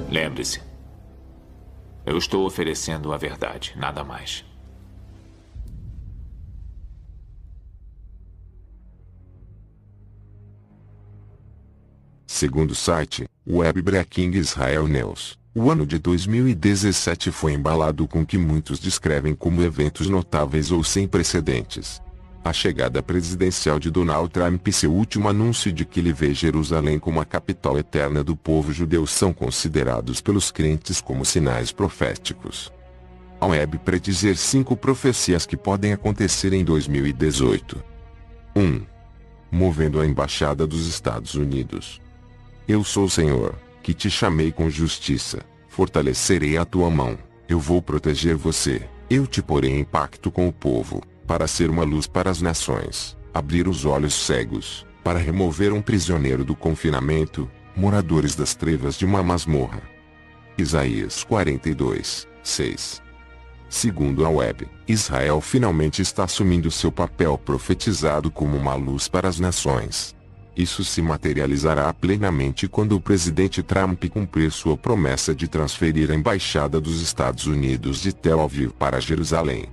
Lembre-se, eu estou oferecendo a verdade, nada mais. Segundo o site Web Breaking Israel News, o ano de 2017 foi embalado com o que muitos descrevem como eventos notáveis ou sem precedentes. A chegada presidencial de Donald Trump e seu último anúncio de que ele vê Jerusalém como a capital eterna do povo judeu são considerados pelos crentes como sinais proféticos. A Web predizer 5 profecias que podem acontecer em 2018. 1. Movendo a embaixada dos Estados Unidos. Eu sou o Senhor, que te chamei com justiça, fortalecerei a tua mão, eu vou proteger você, eu te porei em pacto com o povo, para ser uma luz para as nações, abrir os olhos cegos, para remover um prisioneiro do confinamento, moradores das trevas de uma masmorra. Isaías 42, 6. Segundo a Web, Israel finalmente está assumindo seu papel profetizado como uma luz para as nações. Isso se materializará plenamente quando o presidente Trump cumprir sua promessa de transferir a embaixada dos Estados Unidos de Tel Aviv para Jerusalém.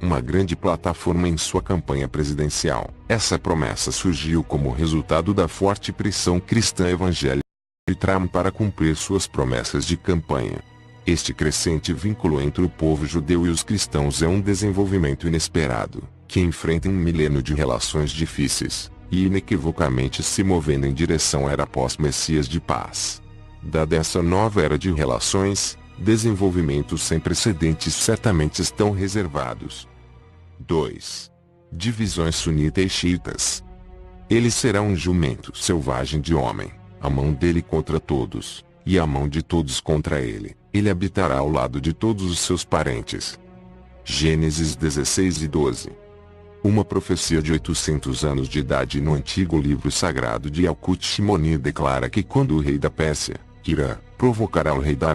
Uma grande plataforma em sua campanha presidencial. Essa promessa surgiu como resultado da forte pressão cristã evangélica de Trump para cumprir suas promessas de campanha. Este crescente vínculo entre o povo judeu e os cristãos é um desenvolvimento inesperado, que enfrenta um milênio de relações difíceis, e inequivocamente se movendo em direção à era pós-Messias de paz. Dada essa nova era de relações, desenvolvimentos sem precedentes certamente estão reservados. 2. Divisões sunita e xiitas. Ele será um jumento selvagem de homem, a mão dele contra todos, e a mão de todos contra ele. Ele habitará ao lado de todos os seus parentes. Gênesis 16 e 12. Uma profecia de 800 anos de idade no antigo livro sagrado de Yalkut Shimoni declara que quando o rei da Pérsia, Irã, provocará o rei da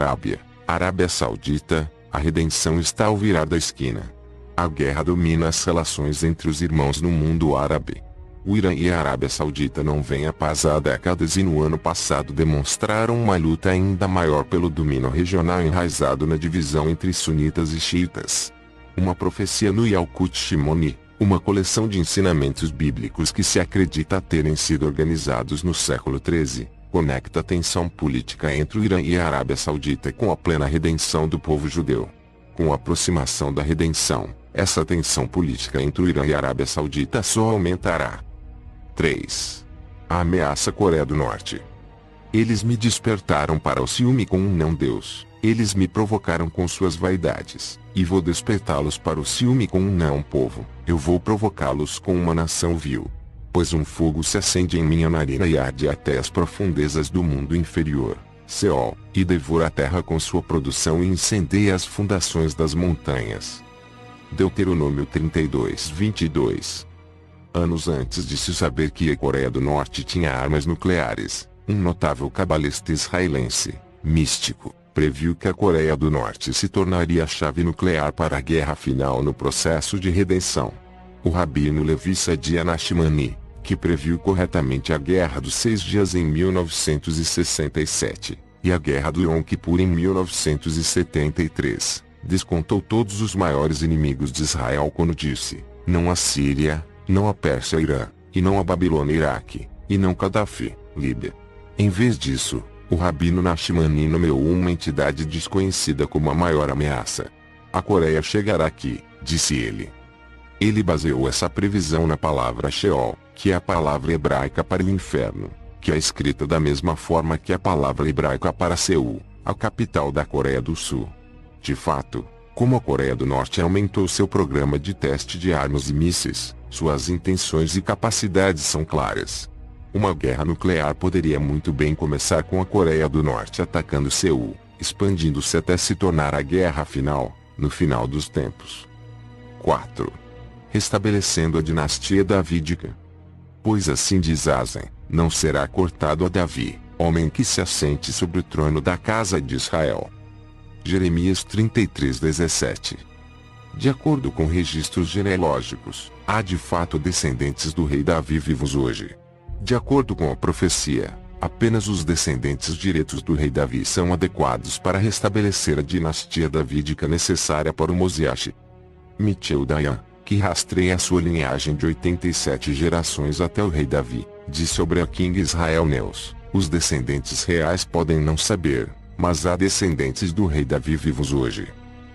Arábia Saudita, a redenção está ao virar da esquina. A guerra domina as relações entre os irmãos no mundo árabe. O Irã e a Arábia Saudita não veem a paz há décadas e no ano passado demonstraram uma luta ainda maior pelo domínio regional enraizado na divisão entre sunitas e xiitas. Uma profecia no Yalkut Shimoni, uma coleção de ensinamentos bíblicos que se acredita terem sido organizados no século XIII, conecta a tensão política entre o Irã e a Arábia Saudita com a plena redenção do povo judeu. Com a aproximação da redenção, essa tensão política entre o Irã e a Arábia Saudita só aumentará. 3. A ameaça à Coreia do Norte. Eles me despertaram para o ciúme com um não-Deus, eles me provocaram com suas vaidades, e vou despertá-los para o ciúme com um não-povo, eu vou provocá-los com uma nação vil. Pois um fogo se acende em minha narina e arde até as profundezas do mundo inferior, Seol, e devora a terra com sua produção e incendeia as fundações das montanhas. Deuteronômio 32, 22. Anos antes de se saber que a Coreia do Norte tinha armas nucleares, um notável cabalista israelense, místico, previu que a Coreia do Norte se tornaria a chave nuclear para a guerra final no processo de redenção. O rabino Levi Sadia Nachmani, que previu corretamente a Guerra dos 6 Dias em 1967, e a Guerra do Yom Kippur em 1973, descontou todos os maiores inimigos de Israel quando disse, não a Síria, não a Pérsia Irã, e não a Babilônia Iraque, e não Gaddafi, Líbia. Em vez disso, o rabino Nachmani nomeou uma entidade desconhecida como a maior ameaça. A Coreia chegará aqui, disse ele. Ele baseou essa previsão na palavra Sheol, que é a palavra hebraica para o inferno, que é escrita da mesma forma que a palavra hebraica para Seul, a capital da Coreia do Sul. De fato, como a Coreia do Norte aumentou seu programa de teste de armas e mísseis, suas intenções e capacidades são claras. Uma guerra nuclear poderia muito bem começar com a Coreia do Norte atacando Seul, expandindo-se até se tornar a guerra final, no final dos tempos. 4. Restabelecendo a dinastia davídica. Pois assim diz Asen, não será cortado a Davi, homem que se assente sobre o trono da casa de Israel. Jeremias 33:17. De acordo com registros genealógicos, há de fato descendentes do rei Davi vivos hoje. De acordo com a profecia, Apenas os descendentes diretos do rei Davi são adequados para restabelecer a dinastia davídica necessária para o Mosiache. Michel Dayan, que rastreia a sua linhagem de 87 gerações até o rei Davi, diz sobre a King Israel News: os descendentes reais podem não saber, mas há descendentes do rei Davi vivos hoje.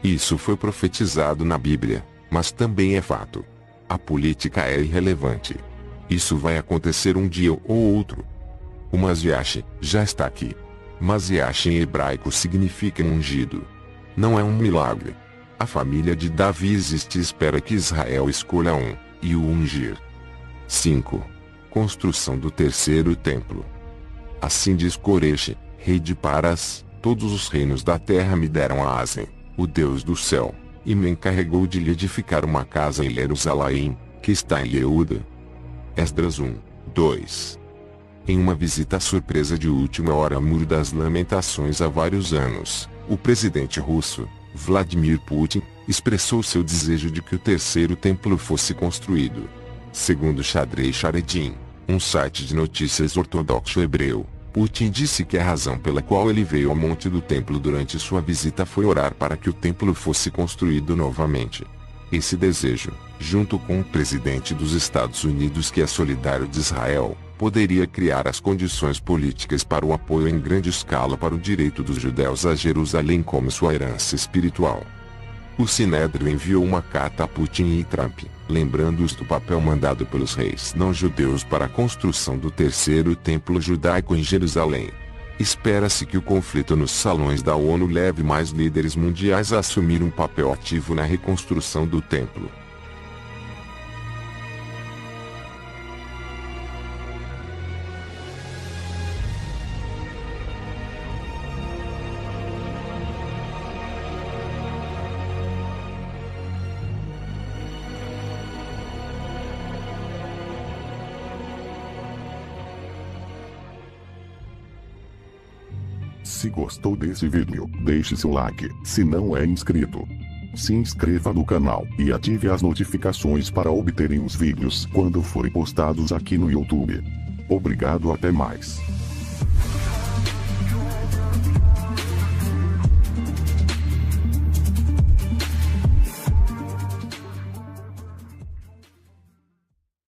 Isso foi profetizado na Bíblia, mas também é fato. A política é irrelevante. Isso vai acontecer um dia ou outro. O Masiache já está aqui. Masiache em hebraico significa ungido. Não é um milagre. A família de Davi existe e espera que Israel escolha um, e o ungir. 5. Construção do terceiro templo. Assim diz Corexe, rei de Paras: todos os reinos da terra me deram a Asen, o Deus do céu, e me encarregou de lhe edificar uma casa em Jerusalém, que está em Yehuda. Esdras 1, 2. Em uma visita surpresa de última hora ao Muro das Lamentações há vários anos, o presidente russo, Vladimir Putin, expressou seu desejo de que o terceiro templo fosse construído. Segundo Shadrei Sharedim, um site de notícias ortodoxo hebreu, Putin disse que a razão pela qual ele veio ao Monte do Templo durante sua visita foi orar para que o templo fosse construído novamente. Esse desejo, junto com o presidente dos Estados Unidos que é solidário de Israel, poderia criar as condições políticas para o apoio em grande escala para o direito dos judeus a Jerusalém como sua herança espiritual. O Sinédrio enviou uma carta a Putin e Trump, lembrando-os do papel mandado pelos reis não-judeus para a construção do terceiro templo judaico em Jerusalém. Espera-se que o conflito nos salões da ONU leve mais líderes mundiais a assumir um papel ativo na reconstrução do templo. Se gostou desse vídeo, deixe seu like. Se não é inscrito, se inscreva no canal e ative as notificações para obterem os vídeos quando forem postados aqui no YouTube. Obrigado, até mais.